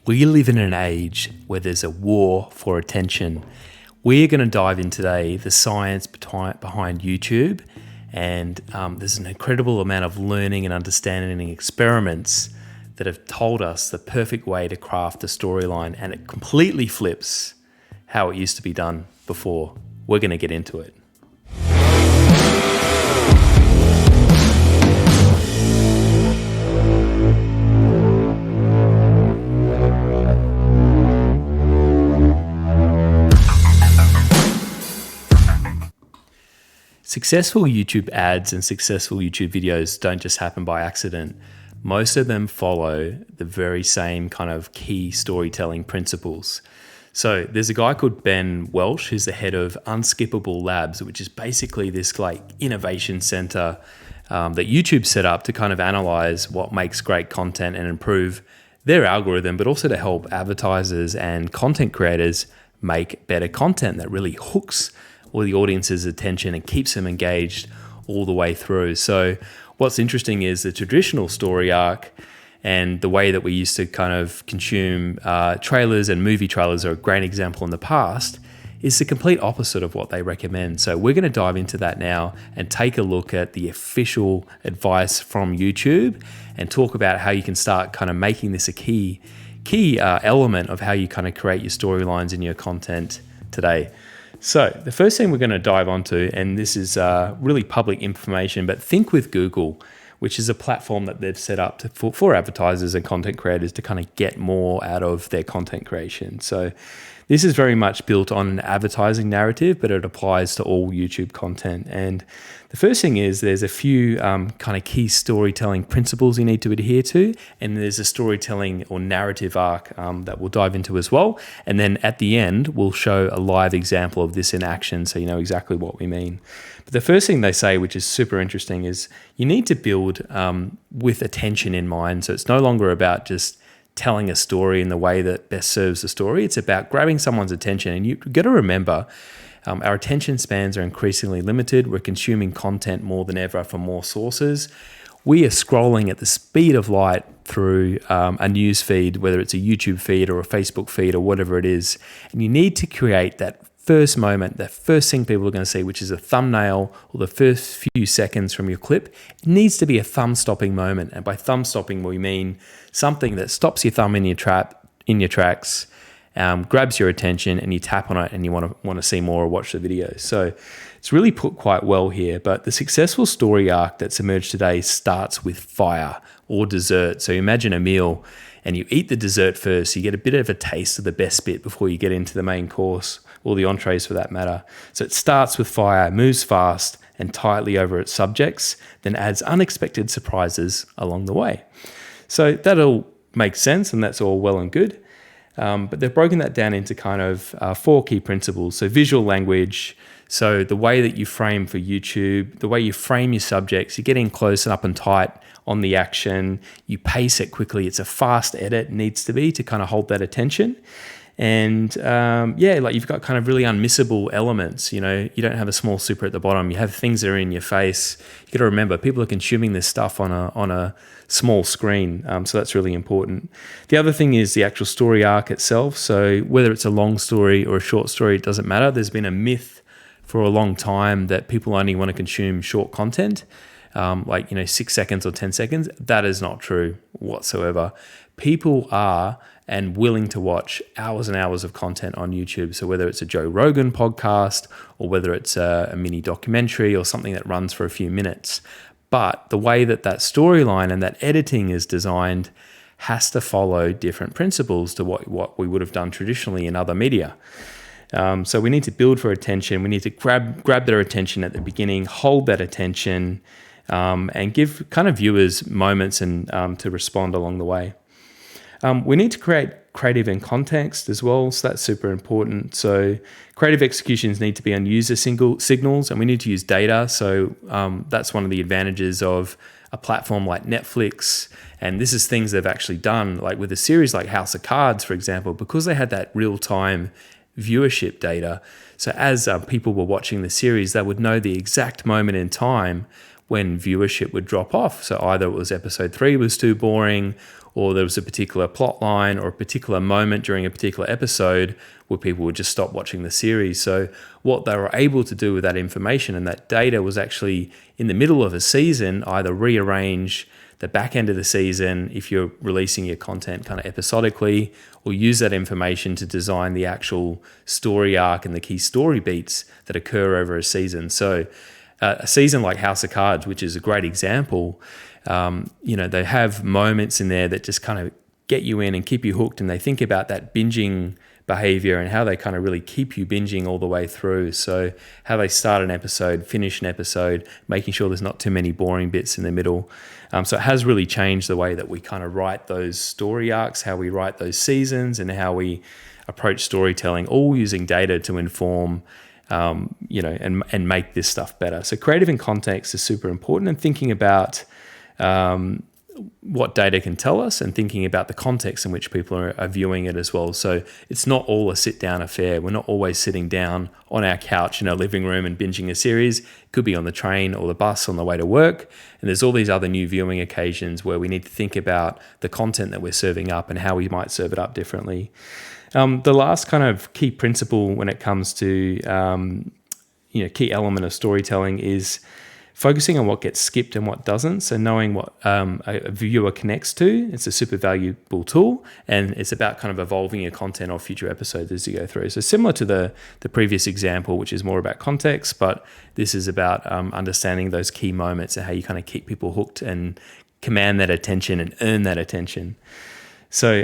We live in an age where there's a war for attention. We're going to dive in today the science behind YouTube, and there's an incredible amount of learning and understanding and experiments that have told us the perfect way to craft a storyline, and it completely flips how it used to be done before. We're going to get into it. Successful YouTube ads and successful YouTube videos don't just happen by accident. Most of them follow the very same kind of key storytelling principles. So there's a guy called Ben Welsh, who's the head of Unskippable Labs, which is basically this like innovation center that YouTube set up to kind of analyze what makes great content and improve their algorithm, but also to help advertisers and content creators make better content that really hooks all the audience's attention and keeps them engaged all the way through. So what's interesting is the traditional story arc and the way that we used to kind of consume trailers, and movie trailers are a great example in the past, is the complete opposite of what they recommend. So we're going to dive into that now and take a look at the official advice from YouTube and talk about how you can start kind of making this a key element of how you kind of create your storylines in your content today. So the first thing we're going to dive onto, and this is really public information, but think with Google, which is a platform that they've set up for advertisers and content creators to kind of get more out of their content creation. So this is very much built on an advertising narrative, but it applies to all YouTube content. And the first thing is there's a few kind of key storytelling principles you need to adhere to, and there's a storytelling or narrative arc that we'll dive into as well. And then at the end, we'll show a live example of this in action so you know exactly what we mean. But the first thing they say, which is super interesting, is you need to build with attention in mind. So it's no longer about just telling a story in the way that best serves the story. It's about grabbing someone's attention. And you've got to remember, our attention spans are increasingly limited. We're consuming content more than ever from more sources. We are scrolling at the speed of light through a news feed, whether it's a YouTube feed or a Facebook feed or whatever it is. And you need to create that first moment, the first thing people are going to see, which is a thumbnail or the first few seconds from your clip. It needs to be a thumb-stopping moment. And by thumb-stopping, we mean something that stops your thumb in your tracks, grabs your attention, and you tap on it and you want to see more or watch the video. So it's really put quite well here. But the successful story arc that's emerged today starts with fire or dessert. So imagine a meal and you eat the dessert first. You get a bit of a taste of the best bit before you get into the main course, or the entrees for that matter. So it starts with fire, moves fast and tightly over its subjects, then adds unexpected surprises along the way. So that all makes sense, and that's all well and good. But they've broken that down into kind of 4 key principles. So visual language, so the way that you frame for YouTube, the way you frame your subjects, you get in close and up and tight on the action, you pace it quickly. It's a fast edit, needs to be, to kind of hold that attention. And like you've got kind of really unmissable elements. You know, you don't have a small super at the bottom. You have things that are in your face. You got to remember, people are consuming this stuff on a small screen. So that's really important. The other thing is the actual story arc itself. So whether it's a long story or a short story, it doesn't matter. There's been a myth for a long time that people only want to consume short content, 6 seconds or 10 seconds. That is not true whatsoever. People are and willing to watch hours and hours of content on YouTube. So whether it's a Joe Rogan podcast or whether it's a mini documentary or something that runs for a few minutes. But the way that storyline and that editing is designed has to follow different principles to what we would have done traditionally in other media. So we need to build for attention. We need to grab their attention at the beginning, hold that attention, and give kind of viewers moments and to respond along the way. We need to create creative and context as well, so that's super important. So creative executions need to be on user signals, and we need to use data. So that's one of the advantages of a platform like Netflix, and this is things they've actually done, like with a series like House of Cards, for example, because they had that real-time viewership data. So as people were watching the series, they would know the exact moment in time when viewership would drop off. So either it was episode 3 was too boring, or there was a particular plot line or a particular moment during a particular episode where people would just stop watching the series. So what they were able to do with that information and that data was actually, in the middle of a season, either rearrange the back end of the season if you're releasing your content kind of episodically, or use that information to design the actual story arc and the key story beats that occur over a season. So a season like House of Cards, which is a great example, they have moments in there that just kind of get you in and keep you hooked, and they think about that binging behavior and how they kind of really keep you binging all the way through. So how they start an episode, finish an episode, making sure there's not too many boring bits in the middle. So it has really changed the way that we kind of write those story arcs, how we write those seasons, and how we approach storytelling, all using data to inform and make this stuff better. So creative in context is super important, and thinking about what data can tell us and thinking about the context in which people are viewing it as well. So it's not all a sit-down affair. We're not always sitting down on our couch in our living room and binging a series. It could be on the train or the bus on the way to work. And there's all these other new viewing occasions where we need to think about the content that we're serving up and how we might serve it up differently. The last kind of key principle when it comes to key element of storytelling is focusing on what gets skipped and what doesn't. So knowing what a viewer connects to, it's a super valuable tool, and it's about kind of evolving your content or future episodes as you go through. So similar to the previous example, which is more about context, but this is about understanding those key moments and how you kind of keep people hooked and command that attention and earn that attention. So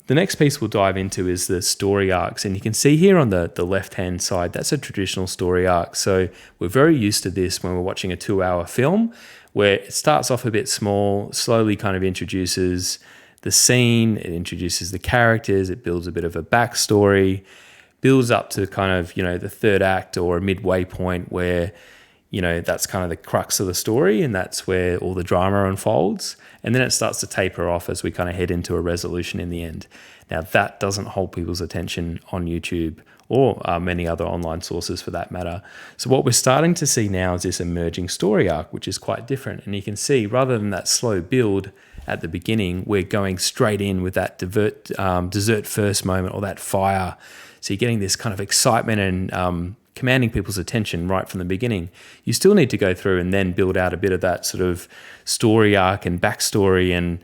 the next piece we'll dive into is the story arcs. And you can see here on the left-hand side, that's a traditional story arc. So we're very used to this when we're watching a 2-hour film, where it starts off a bit small, slowly kind of introduces the scene, it introduces the characters, it builds a bit of a backstory, builds up to kind of, the third act or a midway point where that's kind of the crux of the story, and that's where all the drama unfolds. And then it starts to taper off as we kind of head into a resolution in the end. Now, that doesn't hold people's attention on YouTube or many other online sources for that matter. So what we're starting to see now is this emerging story arc, which is quite different. And you can see, rather than that slow build at the beginning, we're going straight in with that dessert first moment, or that fire. So you're getting this kind of excitement and commanding people's attention right from the beginning. You still need to go through and then build out a bit of that sort of story arc and backstory and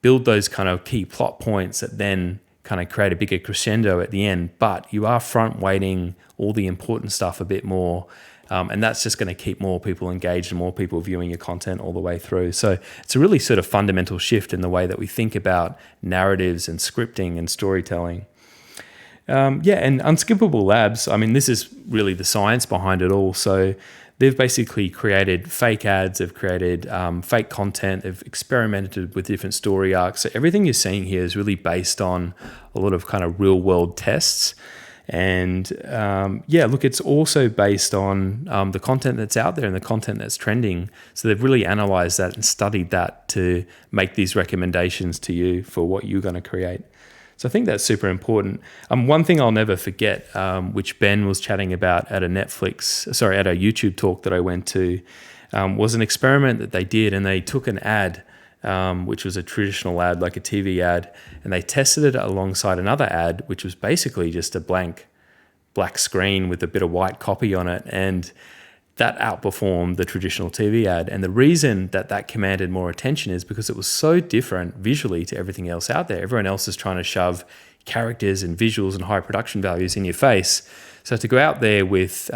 build those kind of key plot points that then kind of create a bigger crescendo at the end. But you are front weighting all the important stuff a bit more. And that's just going to keep more people engaged and more people viewing your content all the way through. So it's a really sort of fundamental shift in the way that we think about narratives and scripting and storytelling. And Unskippable Labs, this is really the science behind it all. So they've basically created fake ads, they've created fake content, they've experimented with different story arcs. So everything you're seeing here is really based on a lot of kind of real world tests. And it's also based on the content that's out there and the content that's trending. So they've really analyzed that and studied that to make these recommendations to you for what you're going to create. So I think that's super important. One thing I'll never forget, which Ben was chatting about at a YouTube talk that I went to, was an experiment that they did, and they took an ad, which was a traditional ad, like a TV ad, and they tested it alongside another ad, which was basically just a blank black screen with a bit of white copy on it, and that outperformed the traditional TV ad. And the reason that commanded more attention is because it was so different visually to everything else out there. Everyone else is trying to shove characters and visuals and high production values in your face. So to go out there with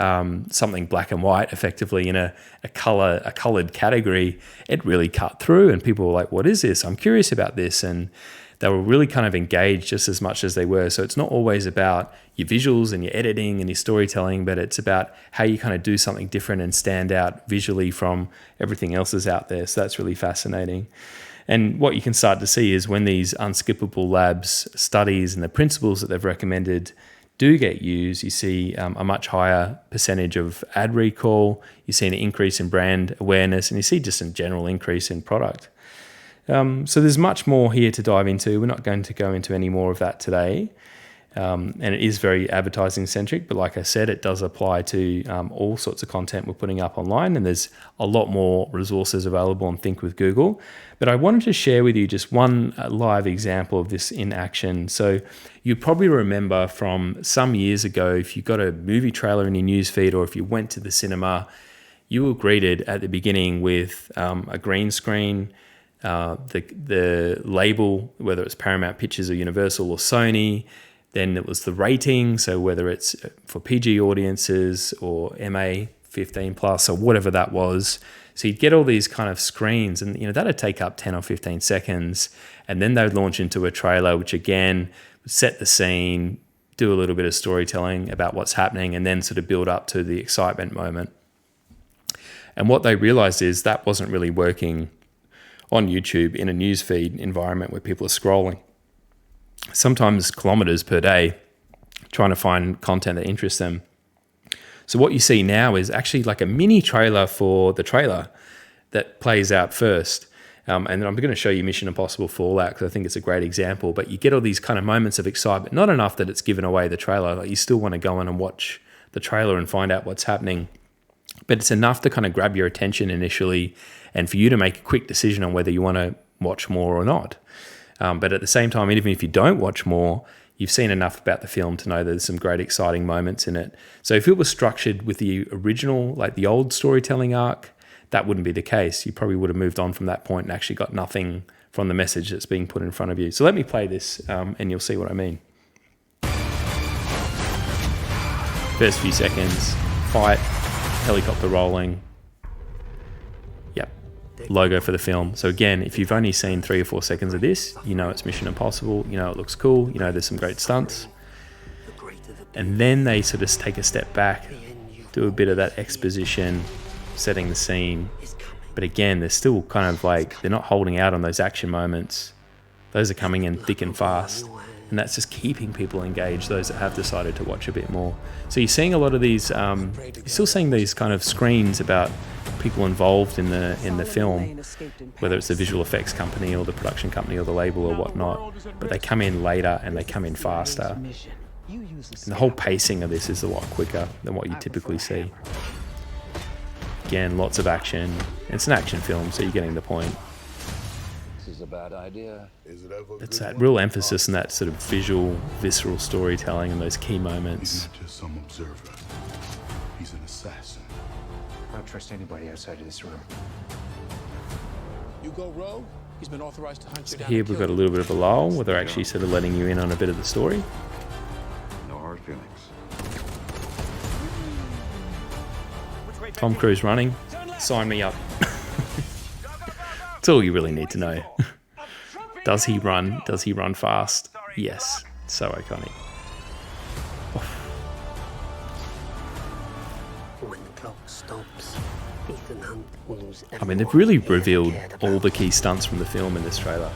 something black and white, effectively in a colored category, it really cut through, and people were like, what is this? I'm curious about this. And they were really kind of engaged just as much as they were. So it's not always about your visuals and your editing and your storytelling, but it's about how you kind of do something different and stand out visually from everything else that's out there. So that's really fascinating. And what you can start to see is when these Unskippable Labs studies and the principles that they've recommended do get used, you see a much higher percentage of ad recall, you see an increase in brand awareness, and you see just a general increase in product. So there's much more here to dive into. We're not going to go into any more of that today. And it is very advertising centric, but like I said, it does apply to all sorts of content we're putting up online, and there's a lot more resources available on Think with Google. But I wanted to share with you just one live example of this in action. So you probably remember from some years ago, if you got a movie trailer in your newsfeed, or if you went to the cinema, you were greeted at the beginning with a green screen, the label, whether it's Paramount Pictures or Universal or Sony. Then it was the rating, so whether it's for PG audiences or MA 15 plus or whatever that was. So you'd get all these kind of screens, and that'd take up 10 or 15 seconds, and then they'd launch into a trailer, which again would set the scene, do a little bit of storytelling about what's happening, and then sort of build up to the excitement moment. And what they realized is that wasn't really working on YouTube in a newsfeed environment where people are scrolling sometimes kilometers per day trying to find content that interests them. So what you see now is actually like a mini trailer for the trailer that plays out first. And then I'm going to show you Mission Impossible Fallout because I think it's a great example. But you get all these kind of moments of excitement, not enough that it's given away the trailer. Like you still want to go in and watch the trailer and find out what's happening. But it's enough to kind of grab your attention initially and for you to make a quick decision on whether you want to watch more or not. But at the same time, even if you don't watch more, you've seen enough about the film to know there's some great exciting moments in it. So if it was structured with the original, like the old storytelling arc, that wouldn't be the case. You probably would have moved on from that point and actually got nothing from the message that's being put in front of you. So let me play this and you'll see what I mean. First few seconds, fight, helicopter rolling. Yep, logo for the film. So again, if you've only seen 3 or 4 seconds of this, you know it's Mission Impossible, you know it looks cool, you know there's some great stunts. And then they sort of take a step back, do a bit of that exposition, setting the scene. But again, they're still kind of like, they're not holding out on those action moments. Those are coming in thick and fast. And that's just keeping people engaged, those that have decided to watch a bit more. So you're seeing a lot of these, you're still seeing these kind of screens about people involved in the film, whether it's the visual effects company or the production company or the label or whatnot, but they come in later and they come in faster. And the whole pacing of this is a lot quicker than what you typically see. Again, lots of action. It's an action film, so you're getting the point. This is a bad idea. It's that real emphasis on that sort of visual, visceral storytelling and those key moments. He's not just some observer. He's an assassin. I don't trust anybody outside of this room. You go rogue, he's been authorized to hunt you down. Here we've got a little bit of a lull where they're actually sort of letting you in on a bit of the story. No hard feelings. Tom Cruise running. Sign me up. That's all you really need to know. Does he run? Does he run fast? Yes. So iconic. When the clock stops, Ethan Hunt moves. I mean, they've really revealed all the key stunts from the film in this trailer.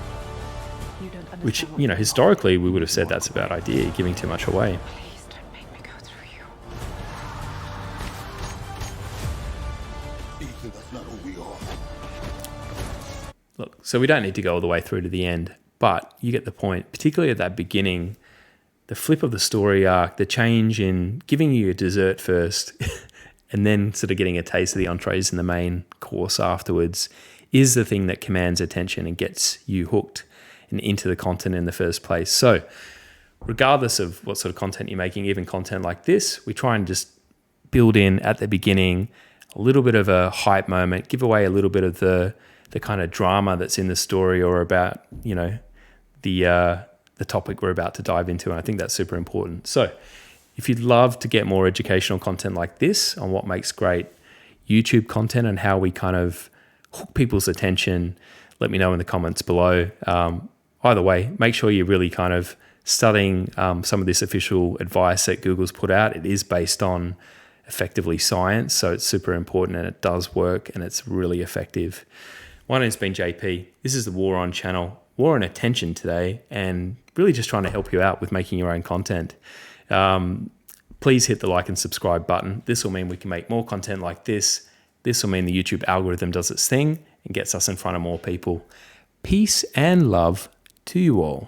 Which, you know, historically we would have said that's a bad idea, giving too much away. Please don't make me go through you. Ethan, that's not who we are. Look, so we don't need to go all the way through to the end, but you get the point, particularly at that beginning, the flip of the story arc, the change in giving you a dessert first and then sort of getting a taste of the entrees in the main course afterwards is the thing that commands attention and gets you hooked and into the content in the first place. So regardless of what sort of content you're making, even content like this, we try and just build in at the beginning a little bit of a hype moment, give away a little bit of the kind of drama that's in the story or about, you know, the topic we're about to dive into. And I think that's super important. So if you'd love to get more educational content like this on what makes great YouTube content and how we kind of hook people's attention, let me know in the comments below. Either way, make sure you're really kind of studying some of this official advice that Google's put out. It is based on effectively science, so it's super important and it does work and it's really effective. My name's been JP. This is the War On channel. War on attention today and really just trying to help you out with making your own content. Please hit the like and subscribe button. This will mean we can make more content like this. This will mean the YouTube algorithm does its thing and gets us in front of more people. Peace and love to you all.